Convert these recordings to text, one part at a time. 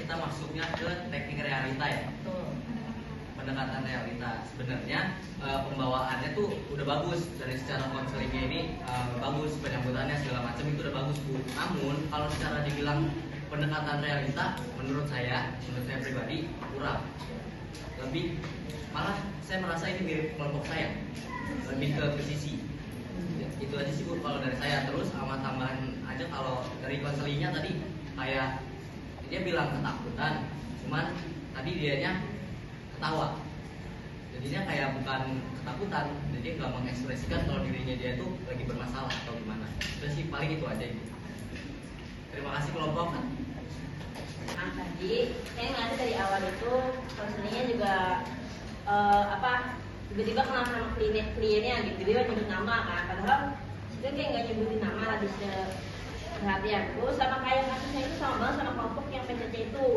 kita masuknya ke teknik realita ya. Pendekatan realita. Sebenarnya pembawaannya tuh udah bagus dari secara konselingnya ini bagus, penyambutannya segala macam itu udah bagus Bu. Namun kalau secara dibilang pendekatan realita menurut saya pribadi kurang. Lebih malah saya merasa ini mirip kelompok saya. Lebih ke presisi. Itu aja sih Bu kalau dari saya. Terus sama tambahan aja kalau dari konselingnya tadi kayak dia bilang ketakutan, cuman tadi dianya ketawa. Jadinya kayak bukan ketakutan, jadi nggak mengekspresikan kalau dirinya dia itu lagi bermasalah atau gimana. Itu sih paling itu aja Ibu. Terima kasih kelompok. Nah tadi saya ngerasa dari awal itu konselingnya juga tiba-tiba kenal sama kliennya gitu, dia nyebut nama kan, padahal itu kayak nggak nyebutin nama lebih perhatianku. Sama kayak kasusnya itu sama banget sama kelompok yang PCC itu,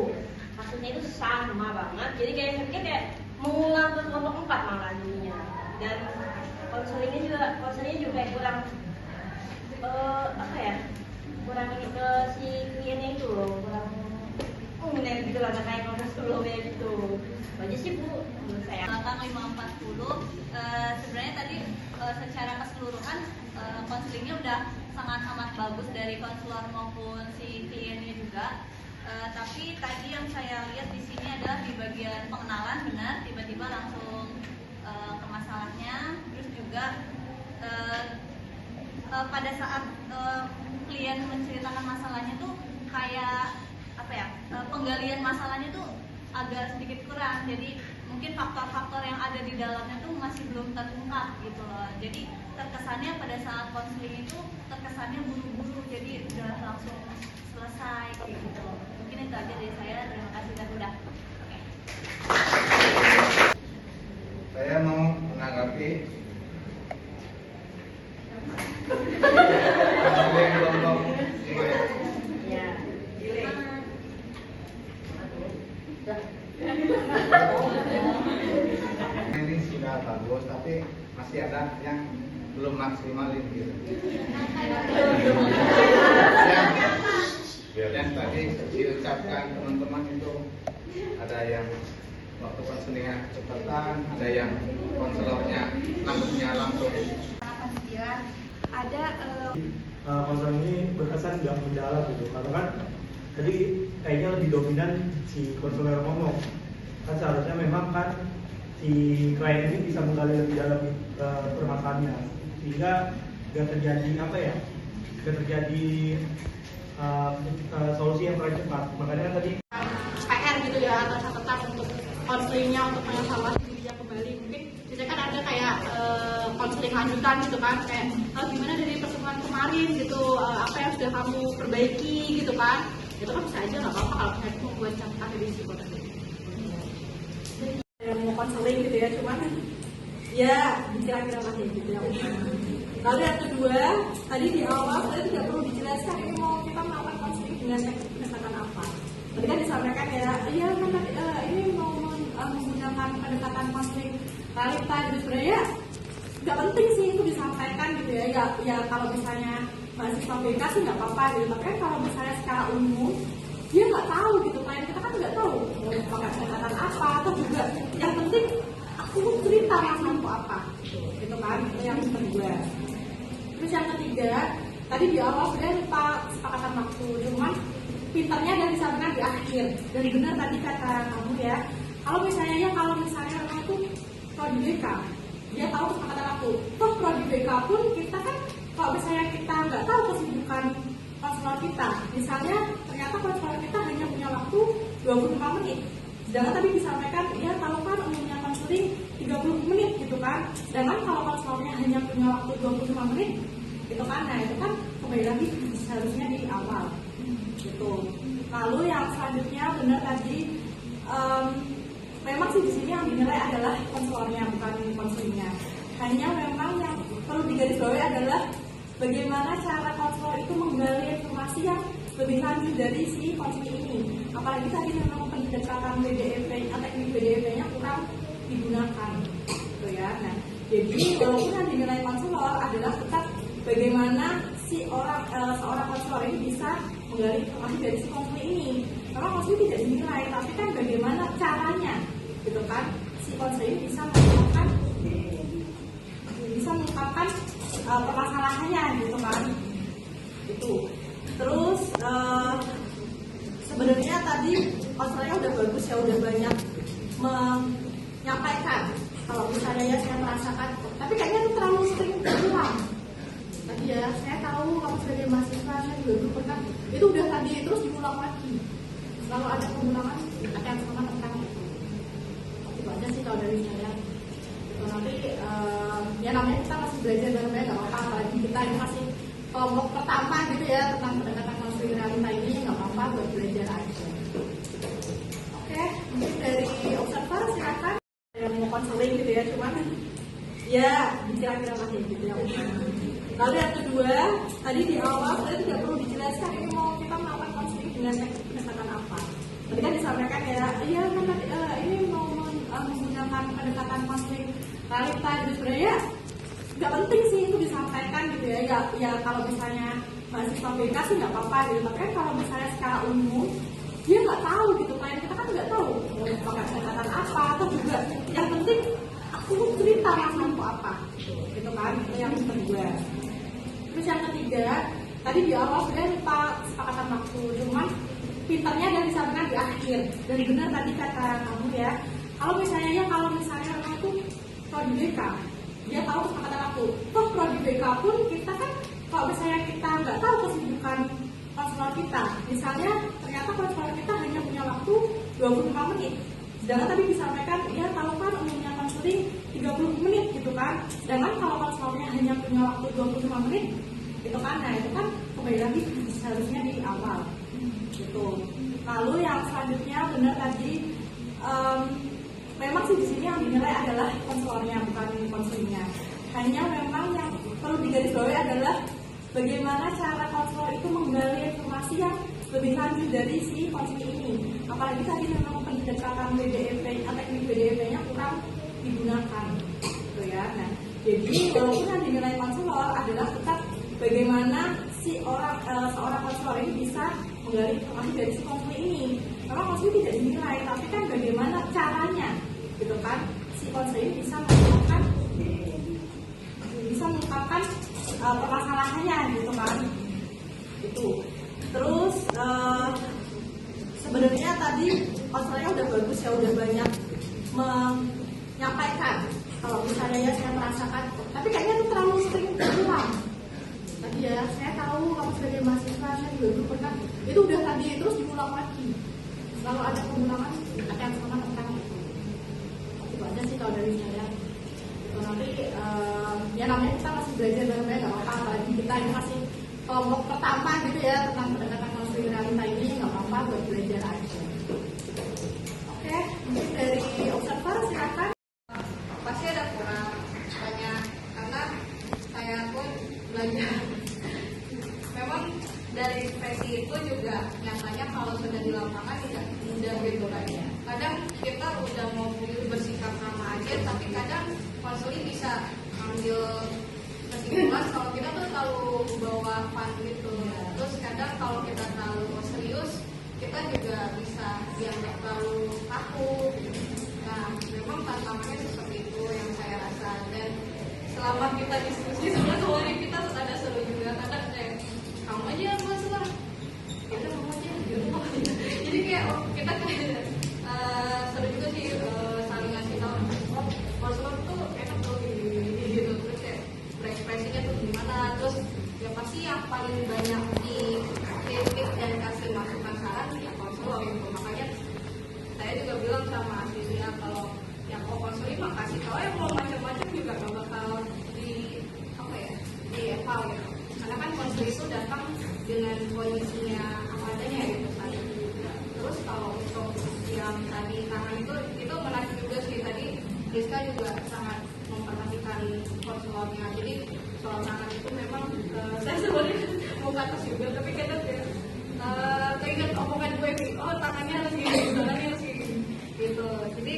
kasusnya itu sama banget, jadi kayak mengulang ke kelompok 4 malah jadinya. Dan konselingnya juga kurang kurang ini ke si kliennya itu loh, kurang gitu lah, kayak ngomong sebelumnya gitu. Aja sih Bu menurut saya. Belakang 540 sebenarnya tadi secara keseluruhan konselingnya udah sangat amat bagus dari konselor maupun si kliennya juga. Tapi tadi yang saya lihat di sini adalah di bagian pengenalan, benar tiba-tiba langsung ke masalahnya. Terus juga pada saat klien menceritakan masalahnya tuh kayak penggalian masalahnya tuh agak sedikit kurang. Jadi mungkin faktor-faktor yang ada di dalamnya tuh masih belum terungkap gitu loh. Jadi terkesannya pada saat konseling itu terkesannya buru-buru, jadi udah langsung selesai gitu. Mungkin itu aja dari saya. Terima kasih dan udah. Oke. Saya mau menanggapi kelompok ini sudah bagus, tapi masih ada yang belum maksimalin gitu. Yang tadi diucapkan teman-teman itu ada yang waktu konselingnya kecepatan, ada yang konselornya nangkepnya langsung. Ada konseling ini berkesan nggak mendalam gitu, karena kan tadi kayaknya lebih dominan si konselor ngomong. Kan seharusnya memang kan si klien ini bisa menggali lebih dalam permasalahannya, sehingga nggak terjadi solusi yang paling cepat. Makanya tadi PR gitu ya, atau catatan untuk konselingnya untuk mengevaluasi dirinya kembali. Mungkin biasanya kan ada kayak konseling lanjutan gitu kan, kayak gimana dari pertemuan kemarin gitu, apa yang sudah kamu perbaiki gitu kan. Itu kan bisa aja, nggak apa-apa kalau misalnya itu membuat catatan dari si konseling yang mau konseling gitu ya, cuman ya dikira-kira masih gitu ya. Lalu yang kedua, tadi di awal saya tidak perlu dijelaskan ini mau kita melakukan konseling dengan teknik pendekatan apa. Tadi kan disampaikan ya, iya ini mau menggunakan pendekatan konseling realita gitu. Sebenarnya nggak penting sih itu disampaikan gitu ya. Ya kalau misalnya mahasiswa BK sih nggak apa-apa gitu. Tapi kan kalau misalnya secara umum dia nggak tahu gitu, klien kita kan nggak tahu mau pakai pendekatan apa, atau juga yang penting aku cerita masalahku apa gitu kan. Itu yang kedua. Terus yang ketiga, tadi di awal sudah lupa kesepakatan waktu, cuman pintarnya dan disampaikan di akhir. Dan benar tadi kata kamu ya, kalau misalnya memang itu prodi BK, dia tahu kesepakatan waktu. Toh prodi BK pun kita kan kalau misalnya kita nggak tahu kesibukan konselor kita, misalnya ternyata konselor kita hanya punya waktu 25 menit. Sedangkan tadi disampaikan, dia tahu kan umumnya konseling 30 menit gitu kan. Sedangkan kalau konselornya hanya punya waktu 25 menit, gitu kan, nah itu kan kembali lagi seharusnya di awal gitu. Lalu yang selanjutnya benar tadi, memang sih di sini yang dinilai adalah konselornya, bukan konselingnya. Hanya memang yang perlu digarisbawahi adalah bagaimana cara konselor itu menggali informasi yang lebih lanjut dari si konseling ini. Apalagi tadi memang pendekatan BDEP, teknik BDEP-nya kurang digunakan, gitu ya. Nah, jadi walaupun yang dinilai konselor adalah tetap bagaimana si seorang konselor ini bisa menggali informasi dari si konseling ini. Memang konseling tidak dinilai, tapi kan bagaimana caranya, gitu kan? Si konseling bisa mengungkapkan permasalahannya, gitu kan? Itu. Terus sebenarnya tadi konselornya udah bagus ya, udah banyak menyampaikan kalau misalnya ya saya merasakan, tapi kayaknya itu terlalu sering berulang. Tadi ya, saya tahu kamu sebagai mahasiswa, saya juga pernah, itu udah tadi terus diulang lagi. Selalu ada pengulangan akan sama tentang itu. Itu aja sih kalau dari saya. Nanti ya namanya kita masih belajar bareng-bareng, nggak apa-apa. Apalagi kita ini masih kelompok pertama gitu ya tentang pendekatan konseling realita ini, nggak apa-apa buat belajar aja. Oke, mungkin dari observer silakan yang mau konseling gitu ya, cuman ya kira-kira masih gitu ya. Lalu yang kedua, tadi di awal saya tidak perlu dijelaskan ini mau kita melakukan konseling dengan teknik pendekatan apa. Tadi kan disampaikan ya, iya kan ini mau menggunakan pendekatan konseling realita, jadi sebenarnya nggak penting sih itu disampaikan gitu ya. Ya kalau misalnya mahasiswa BK sih nggak apa-apa gitu, tapi kan kalau misalnya secara umum dia nggak tahu gitu, klien kita kan nggak tahu mau pakai pendekatan apa, atau juga yang penting aku cerita masalahku apa gitu kan. Itu yang kedua. Terus yang ketiga, tadi di awal sebenarnya lupa kesepakatan waktu, cuman pinternya dan disampaikan di akhir. Dan benar tadi kata kamu ya, kalau misalnya orang itu prodi BK, dia tahu kesepakatan waktu. Toh prodi BK pun kita kan, kalau misalnya kita nggak tahu kesibukan konselor kita, misalnya ternyata konselor kita hanya punya waktu 25 menit. Sedangkan tadi disampaikan, dia tahu kan umumnya konseling 30 menit gitu kan. Sedangkan kalau konselornya hanya punya waktu 25 menit, itu kan, nah itu kan kembali lagi seharusnya di awal gitu. Lalu yang selanjutnya benar tadi, memang sih di sini yang dinilai adalah konselornya, bukan konselingnya. Hanya memang yang perlu digarisbawahi adalah bagaimana cara konselor itu menggali informasi yang lebih lanjut dari si konseling ini. Apalagi tadi memang pendekatan WDEP atau teknik WDEP-nya kurang digunakan, gitu ya. Nah, jadi walaupun yang dinilai konselor adalah tetap bagaimana si seorang konselor ini bisa menggali informasi dari si konseling ini. Memang konseling tidak dinilai, tapi kan bagaimana caranya, gitu kan? Si konseling bisa mengungkapkan permasalahannya, gitu kan? Itu. Terus sebenarnya tadi konselornya udah bagus ya, udah banyak menyampaikan kalau misalnya ya saya merasakan, tapi kayaknya itu terlalu sering berulang. Tadi ya, saya tahu kamu sebagai mahasiswa, saya juga pernah, itu udah tadi terus diulang lagi. Selalu ada pengulangan akan sama tentang itu. Itu aja sih kalau dari saya. Nanti ya namanya kita masih belajar bareng-bareng, nggak apa-apa. Apalagi kita ini masih kelompok pertama gitu ya tentang pendekatan konseling realita ini, nggak apa-apa buat belajar aja. Oke, mungkin dari observer silakan. Pasti ada kurang banyak karena saya pun belajar. Memang dari ekspresi itu juga nyatanya kalau sudah di lapangan tidak mudah gitu kan ya. Kadang kita udah mau bersikap sama aja, tapi kadang konseling bisa ambil kesimpulan kalau kita tuh terlalu bawa fun gitu. Terus kadang kalau kita terlalu serius, kita juga bisa dianggap terlalu kaku. Nah, memang tantangannya seperti itu yang saya rasa. Dan selama kita diskusi sebenarnya kita ada seru juga. Kadang kamu aja masalah, kita kamu aja gitu. Jadi kayak kita kayak seru juga sih saling ngasih tahu. Oh, konselor tuh enak tuh gitu. Terus kayak berekspresinya tuh gimana. Terus ya pasti yang paling banyak di kritik dan kasih masukan saran ya konselor gitu. Makanya saya juga bilang sama aslinya kalau yang konseling mah kasih tahu ya, mau macam-macam juga gak bakal di eval gitu. Karena kan konseling itu datang dengan kondisinya apa adanya gitu kan. Terus kalau untuk yang tadi tangan itu menarik juga sih, tadi Rizka juga sangat memperhatikan konselornya. Jadi soal tangan itu memang saya sebenarnya mau kata juga, tapi kadang keinget omongan gue sih, oh tangannya harus gini, tangannya harus gini gitu. Jadi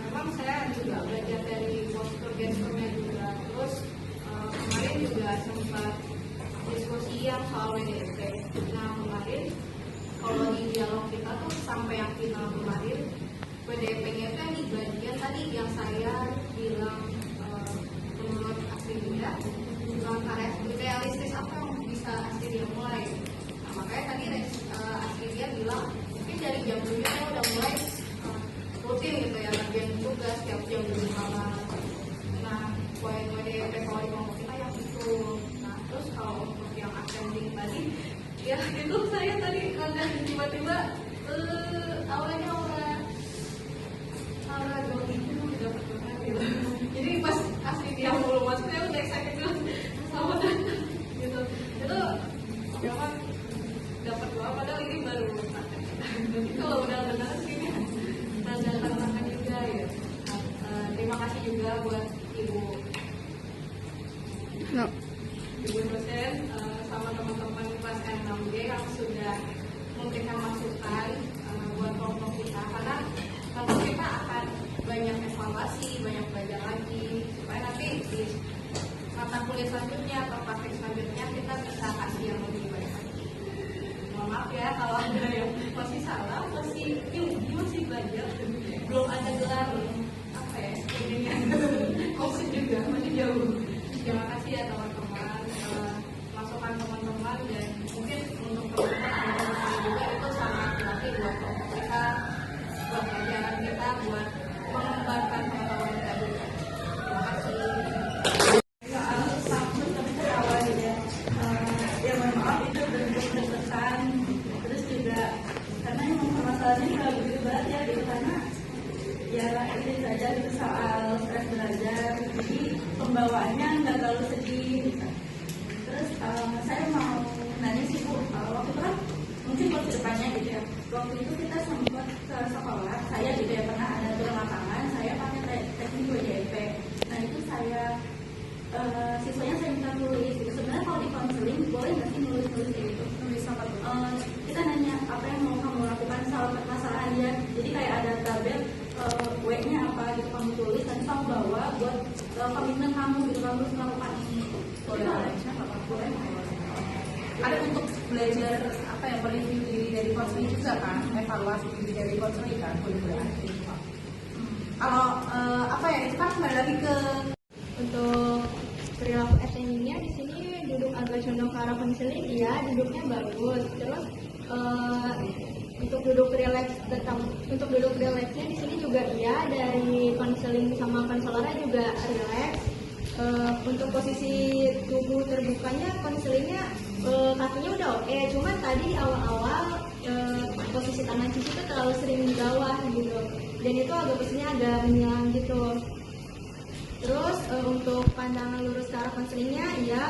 memang saya juga belajar dari postur gesturnya juga. Terus kemarin juga sempat diskusi yang soal WDP. Nah kemarin kalau di dialog kemarin PDP-nya itu yang di bagian tadi yang saya bilang menurut Asridia langkah realistis apa yang bisa Asridia mulai. Nah, makanya tadi Asridia bilang mungkin dari jam 7 saya udah mulai rutin gitu ya, latihan tugas tiap jam 7 malam. Nah, poin PDP kalau di kelompok kita yang itu. Nah, terus kalau untuk yang attending tadi, ya itu saya tadi ada tiba-tiba awalnya aura dong itu udah pernah gitu. Jadi pas asli dia belum masuk saya udah excited gitu, selamat datang gitu. Itu memang dapat doa padahal ini baru praktek. Jadi kalau udah benar sini ada tantangan juga ya. Terima kasih juga buat ibu dosen sama teman-teman kelas N6G yang sudah memberikan masukan buat kelompok kita, karena kelompok kita akan banyak evaluasi, banyak belajar lagi supaya nanti di mata kuliah selanjutnya atau praktik selanjutnya kita bisa kasih yang lebih baik lagi. Mohon maaf ya kalau ada yang masih salah, masih belajar, belum ada gelar apa ya ininya COVID juga masih jauh. Terima kasih ya teman-teman, masukan teman-teman, dan mungkin untuk teman-teman ada teman juga itu sangat berarti buat kelompok kita, buat pelajaran kita, buat mengembangkan pengetahuan kita juga. Terima kasih. Ya mohon maaf itu bentuk berpesan, terus juga karena emang permasalahannya nggak begitu berat ya gitu, karena ya ini saja gitu soal stres belajar, jadi pembawaannya nggak terlalu sedih gitu. Terus saya mau nanya sih Bu, waktu itu kan mungkin buat kedepannya gitu ya, waktu itu kita sempat ke sekolah, saya gitu ya pernah ada turun lapangan, saya pakai teknik WJP. Nah itu saya siswanya saya minta tulis gitu. Sebenarnya kalau di konseling boleh nggak sih nulis kayak gitu? Nulis apa tuh? Kita nanya apa yang mau kamu lakukan soal permasalahan ya. Jadi kayak ada tabel W-nya apa gitu kamu tulis, nanti kamu bawa buat komitmen kamu gitu, kamu harus melakukan ini. Boleh. Boleh. Ada untuk belajar apa ya, mereview diri dari konseling juga kan, evaluasi diri dari konseling kan, boleh aja. Kalau apa ya, itu kan kembali lagi ke untuk perilaku attendingnya di sini duduk agak condong ke arah konseling, ya duduknya bagus. Terus untuk duduk relaksnya di sini juga iya, dari konseling sama konselornya juga rileks. Untuk posisi tubuh terbukanya konselingnya kakinya udah oke, cuman tadi awal-awal posisi tangan Cici itu terlalu sering di bawah gitu, dan itu agak posisinya agak menyilang gitu. Terus untuk pandangan lurus ke arah konselingnya, ya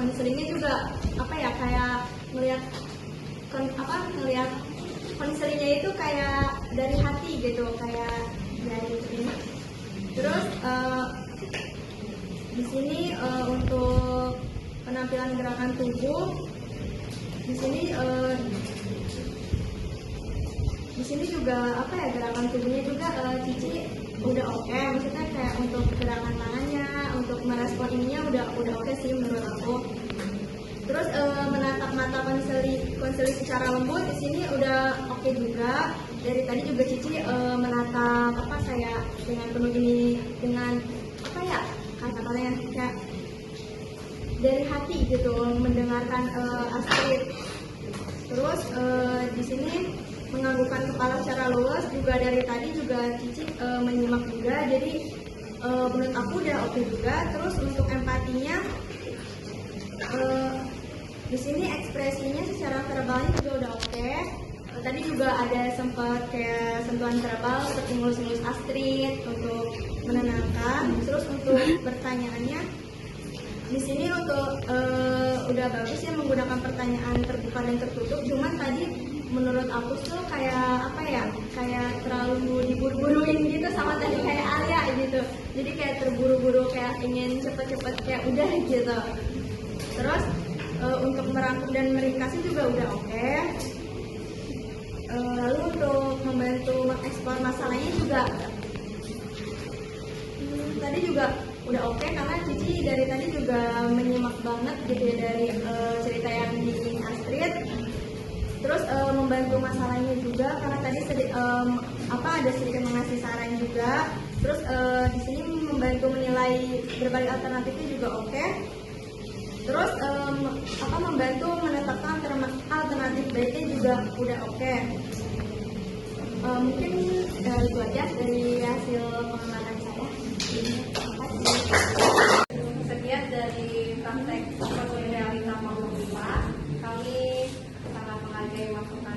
konselingnya juga apa ya, kayak ngelihat konselingnya itu kayak dari hati gitu, kayak dari ini. Terus di sini untuk penampilan gerakan tubuh di sini juga apa ya, gerakan tubuhnya juga Cici udah oke. Maksudnya kayak untuk gerakan tangannya, untuk merespon ininya udah oke sih menurut aku. Terus menatap mata konseli secara lembut di sini udah oke juga. Dari tadi juga Cici menatap saya dengan penuh ini, dengan apa ya kata-katanya kayak dari hati gitu, mendengarkan Astrid. Terus di sini menganggukkan kepala secara luas juga, dari tadi juga Cici menyimak juga, jadi menurut aku udah oke juga. Terus untuk empatinya di sini ekspresinya secara verbalnya juga udah oke. Tadi juga ada sempat kayak sentuhan verbal seperti ngelus-ngelus Astrid untuk menenangkan. Terus untuk pertanyaannya di sini untuk udah bagus ya, menggunakan pertanyaan terbuka dan tertutup. Cuman tadi menurut aku tuh kayak apa ya, kayak terlalu diburu-buruin gitu sama tadi kayak Alia gitu. Jadi kayak terburu-buru, kayak ingin cepet-cepet kayak udah gitu. Terus untuk merangkum dan meringkasnya juga udah oke. Lalu untuk membantu mengekspor masalahnya juga tadi juga udah oke, karena Cici dari tadi juga menyimak banget gitu ya dari cerita yang di Astrid. Terus membantu masalahnya juga karena tadi ada sedikit mengasih saran juga. Terus di sini membantu menilai berbagai alternatifnya juga oke. Terus membantu menetapkan alternatif baiknya juga udah oke. Mungkin itu aja dari hasil pengamatan saya. Terima kasih. Sekian dari praktek sesuai realita maupun IPA. Kami sangat menghargai masukan